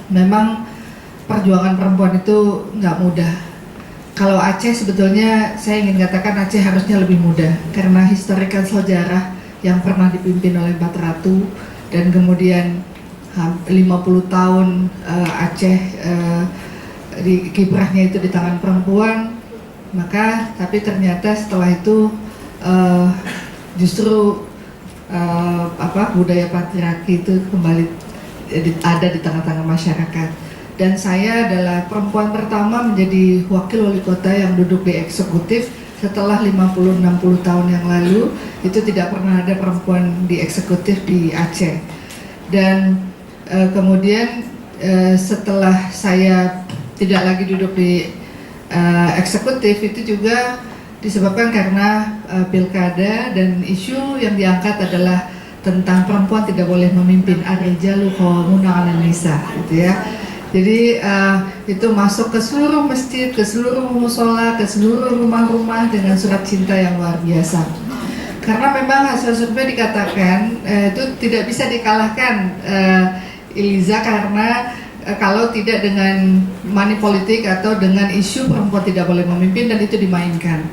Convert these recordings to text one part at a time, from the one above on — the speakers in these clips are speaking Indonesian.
memang perjuangan perempuan itu nggak mudah. Kalau Aceh sebetulnya saya ingin katakan Aceh harusnya lebih mudah karena historical sejarah yang pernah dipimpin oleh Mbak Ratu dan kemudian 50 tahun Aceh di kiprahnya itu di tangan perempuan, maka tapi ternyata setelah itu justru budaya patriarki itu kembali ada di tengah-tengah masyarakat. Dan saya adalah perempuan pertama menjadi wakil wali kota yang duduk di eksekutif setelah 50-60 tahun yang lalu. Itu tidak pernah ada perempuan di eksekutif di Aceh. Dan kemudian setelah saya tidak lagi duduk di eksekutif, itu juga disebabkan karena pilkada dan isu yang diangkat adalah tentang perempuan tidak boleh memimpin, ar-rijalu qawwamuna 'alan nisa, gitu ya. Jadi itu masuk ke seluruh masjid, ke seluruh musola, ke seluruh rumah-rumah dengan surat cinta yang luar biasa. Karena memang hasil survei dikatakan itu tidak bisa dikalahkan Iliza, karena kalau tidak dengan money politik atau dengan isu perempuan tidak boleh memimpin dan itu dimainkan.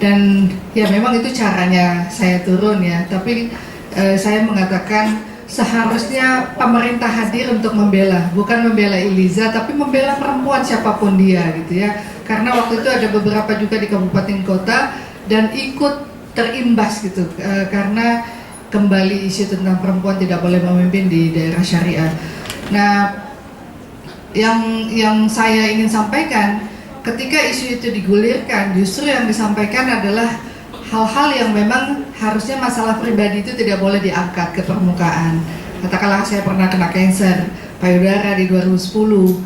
Dan ya memang itu caranya saya turun ya, tapi saya mengatakan seharusnya pemerintah hadir untuk membela, bukan membela Iliza, tapi membela perempuan siapapun dia, gitu ya. Karena waktu itu ada beberapa juga di kabupaten kota dan ikut terimbas gitu, karena kembali isu tentang perempuan tidak boleh memimpin di daerah syariah. Nah, yang saya ingin sampaikan, ketika isu itu digulirkan, justru yang disampaikan adalah hal-hal yang memang harusnya masalah pribadi itu tidak boleh diangkat ke permukaan. Katakanlah saya pernah kena kanker payudara di 2010.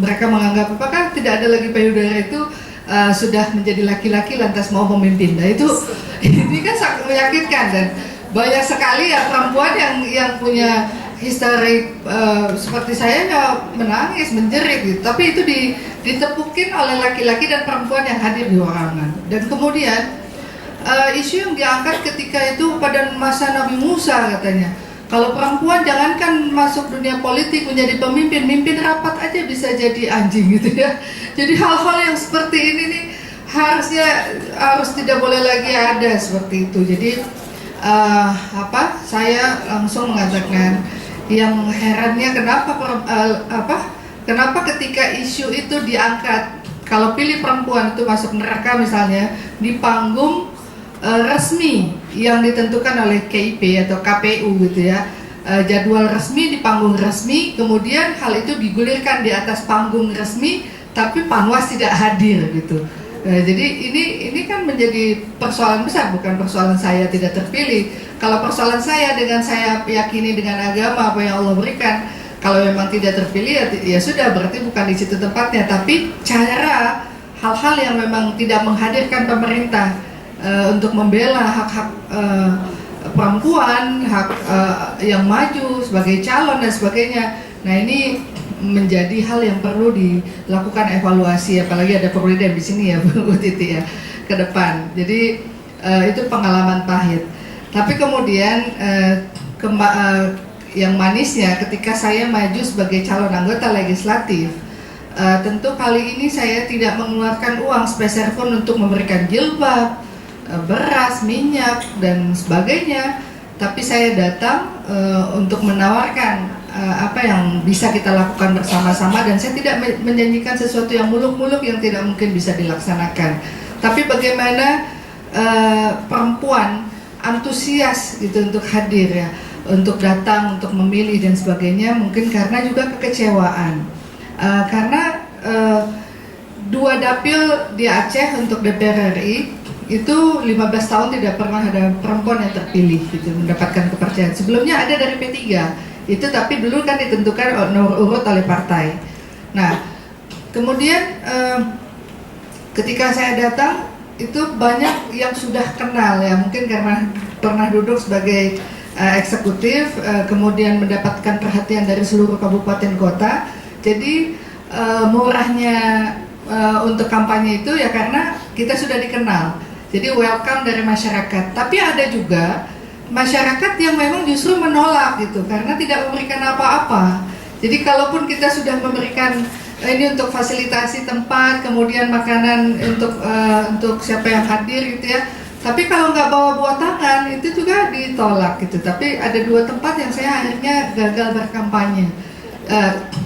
Mereka menganggap apakah tidak ada lagi payudara itu sudah menjadi laki-laki lantas mau memimpin. Nah itu ini kan sangat menyakitkan, dan banyak sekali ya perempuan yang punya histori seperti saya ya menangis, menjerit gitu. Tapi itu ditepukin oleh laki-laki dan perempuan yang hadir di ruangan. Dan kemudian isu yang diangkat ketika itu pada masa Nabi Musa katanya, kalau perempuan jangankan masuk dunia politik menjadi pemimpin, mimpin rapat aja bisa jadi anjing gitu ya. Jadi hal-hal yang seperti ini nih harus tidak boleh lagi ada seperti itu. Jadi saya langsung mengatakan, yang herannya kenapa ketika isu itu diangkat, kalau pilih perempuan itu masuk neraka misalnya, di panggung resmi yang ditentukan oleh KIP atau KPU gitu ya, jadwal resmi di panggung resmi, kemudian hal itu digulirkan di atas panggung resmi, tapi Panwas tidak hadir gitu. Jadi ini kan menjadi persoalan besar, bukan persoalan saya tidak terpilih. Kalau persoalan saya dengan saya yakini dengan agama apa yang Allah berikan, kalau memang tidak terpilih ya sudah, berarti bukan di situ tempatnya. Tapi cara hal-hal yang memang tidak menghadirkan pemerintah untuk membela hak-hak perempuan, hak yang maju sebagai calon dan sebagainya. Nah ini menjadi hal yang perlu dilakukan evaluasi, apalagi ada presiden di sini ya Bu Titi ya ke depan. Jadi itu pengalaman pahit. Tapi kemudian yang manisnya ketika saya maju sebagai calon anggota legislatif, tentu kali ini saya tidak mengeluarkan uang sepeser pun untuk memberikan jilbab, beras, minyak dan sebagainya. Tapi saya datang untuk menawarkan apa yang bisa kita lakukan bersama-sama, dan saya tidak menjanjikan sesuatu yang muluk-muluk yang tidak mungkin bisa dilaksanakan. Tapi bagaimana perempuan antusias gitu untuk hadir ya, untuk datang, untuk memilih dan sebagainya, mungkin karena juga kekecewaan. Karena 2 dapil di Aceh untuk DPR RI itu 15 tahun tidak pernah ada perempuan yang terpilih gitu, mendapatkan kepercayaan. Sebelumnya ada dari P3 itu, tapi dulu kan ditentukan nomor urut oleh partai. Nah kemudian ketika saya datang itu banyak yang sudah kenal ya, mungkin karena pernah duduk sebagai eksekutif, kemudian mendapatkan perhatian dari seluruh kabupaten kota. Jadi murahnya untuk kampanye itu ya karena kita sudah dikenal, jadi welcome dari masyarakat. Tapi ada juga masyarakat yang memang justru menolak gitu, karena tidak memberikan apa-apa. Jadi kalaupun kita sudah memberikan ini untuk fasilitasi tempat, kemudian makanan untuk siapa yang hadir gitu ya. Tapi kalau nggak bawa buah tangan itu juga ditolak gitu. Tapi ada 2 tempat yang saya akhirnya gagal berkampanye.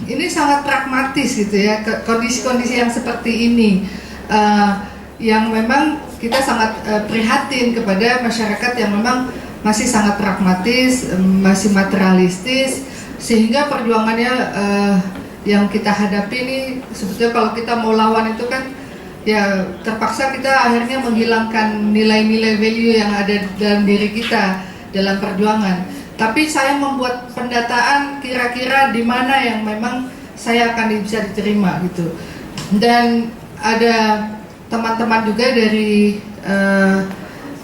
Ini sangat pragmatis gitu ya, kondisi-kondisi yang seperti ini, yang memang kita sangat prihatin kepada masyarakat yang memang masih sangat pragmatis, masih materialistis, sehingga perjuangannya yang kita hadapi ini sebetulnya kalau kita mau lawan itu kan ya terpaksa kita akhirnya menghilangkan nilai-nilai value yang ada dalam diri kita dalam perjuangan. Tapi saya membuat pendataan kira-kira di mana yang memang saya akan bisa diterima gitu. Dan ada teman-teman juga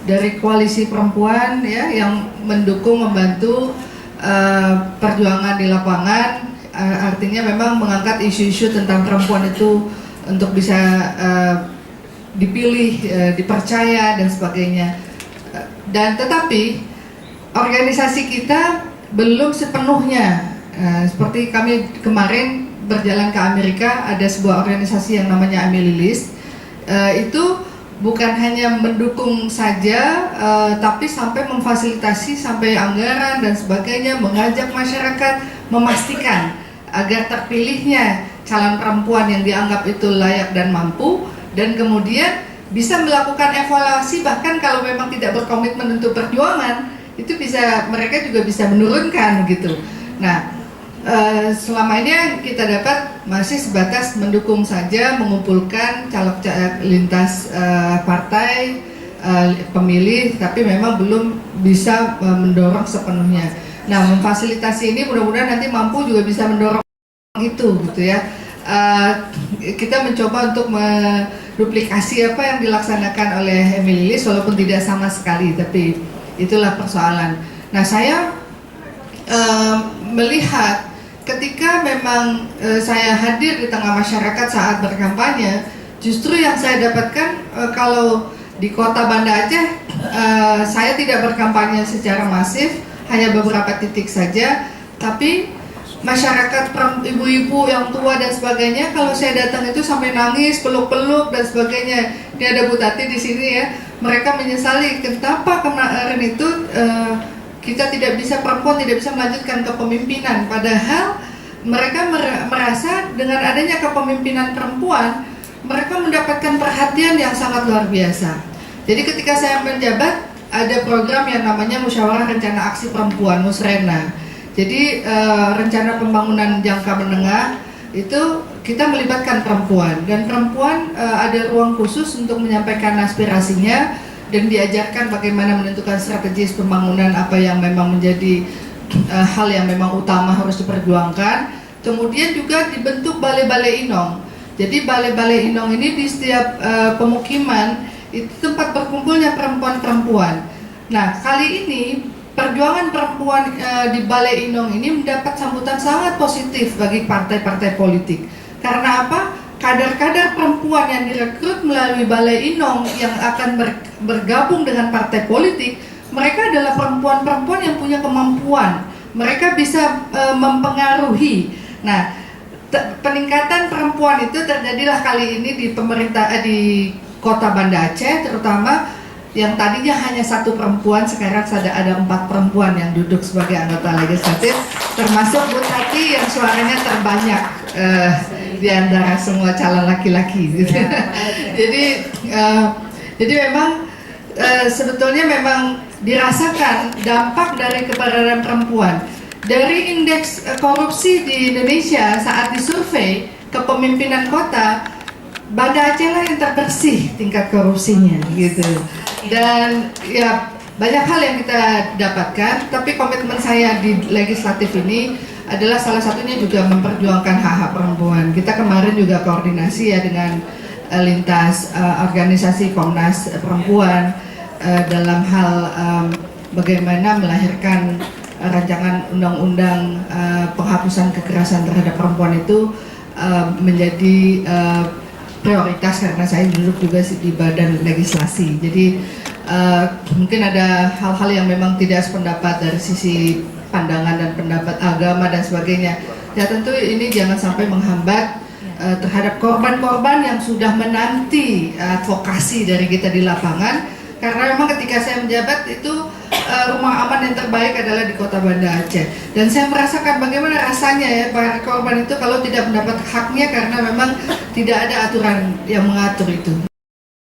dari koalisi perempuan ya yang mendukung, membantu perjuangan di lapangan, artinya memang mengangkat isu-isu tentang perempuan itu untuk bisa dipilih, dipercaya dan sebagainya. Dan tetapi organisasi kita belum sepenuhnya seperti kami kemarin berjalan ke Amerika, ada sebuah organisasi yang namanya Emily List, itu bukan hanya mendukung saja, tapi sampai memfasilitasi sampai anggaran dan sebagainya, mengajak masyarakat memastikan agar terpilihnya calon perempuan yang dianggap itu layak dan mampu, dan kemudian bisa melakukan evaluasi, bahkan kalau memang tidak berkomitmen untuk perjuangan itu mereka juga bisa menurunkan gitu. Nah, selama ini yang kita dapat masih sebatas mendukung saja, mengumpulkan caleg lintas partai pemilih, tapi memang belum bisa mendorong sepenuhnya. Nah, memfasilitasi ini mudah-mudahan nanti mampu juga bisa mendorong itu gitu ya. Kita mencoba untuk menduplikasi apa yang dilaksanakan oleh Emily List walaupun tidak sama sekali, tapi itulah persoalan. Nah, saya melihat ketika memang saya hadir di tengah masyarakat saat berkampanye, justru yang saya dapatkan kalau di kota Banda Aceh saya tidak berkampanye secara masif, hanya beberapa titik saja, tapi masyarakat ibu-ibu yang tua dan sebagainya, kalau saya datang itu sampai nangis, peluk-peluk dan sebagainya. Ini ada Bu Tati di sini ya, mereka menyesali kenapa kemarin itu kita tidak bisa, perempuan tidak bisa melanjutkan kepemimpinan, padahal mereka merasa dengan adanya kepemimpinan perempuan mereka mendapatkan perhatian yang sangat luar biasa. Jadi ketika saya menjabat ada program yang namanya Musyawarah Rencana Aksi Perempuan Musrena. Jadi rencana pembangunan jangka menengah itu kita melibatkan perempuan, dan perempuan ada ruang khusus untuk menyampaikan aspirasinya dan diajarkan bagaimana menentukan strategis pembangunan, apa yang memang menjadi hal yang memang utama harus diperjuangkan. Kemudian juga dibentuk balai-balai inong. Jadi balai-balai inong ini di setiap pemukiman itu tempat berkumpulnya perempuan-perempuan. Nah, kali ini perjuangan perempuan di Balai Inong ini mendapat sambutan sangat positif bagi partai-partai politik. Karena apa? Kadar-kadar perempuan yang direkrut melalui Balai Inong yang akan bergabung dengan partai politik, mereka adalah perempuan-perempuan yang punya kemampuan. Mereka bisa mempengaruhi. Nah, peningkatan perempuan itu terjadilah kali ini di di Kota Banda Aceh, terutama yang tadinya hanya 1 perempuan, sekarang ada 4 perempuan yang duduk sebagai anggota legislatif, termasuk Bu Tati yang suaranya terbanyak di antara semua calon laki-laki. Gitu. Jadi memang sebetulnya memang dirasakan dampak dari keberadaan perempuan. Dari indeks korupsi di Indonesia saat disurvei kepemimpinan kota, Banda Aceh lah yang terbersih tingkat korupsinya gitu. Dan ya banyak hal yang kita dapatkan, tapi komitmen saya di legislatif ini adalah salah satunya juga memperjuangkan hak-hak perempuan. Kita kemarin juga koordinasi ya dengan lintas organisasi Komnas Perempuan dalam hal bagaimana melahirkan rancangan undang-undang penghapusan kekerasan terhadap perempuan itu menjadi prioritas, karena saya duduk juga di badan legislasi. Jadi mungkin ada hal-hal yang memang tidak sependapat dari sisi pandangan dan pendapat agama dan sebagainya. Ya tentu ini jangan sampai menghambat terhadap korban-korban yang sudah menanti advokasi dari kita di lapangan, karena memang ketika saya menjabat itu rumah aman yang terbaik adalah di Kota Banda Aceh, dan saya merasakan bagaimana rasanya ya para korban itu kalau tidak mendapat haknya karena memang tidak ada aturan yang mengatur itu.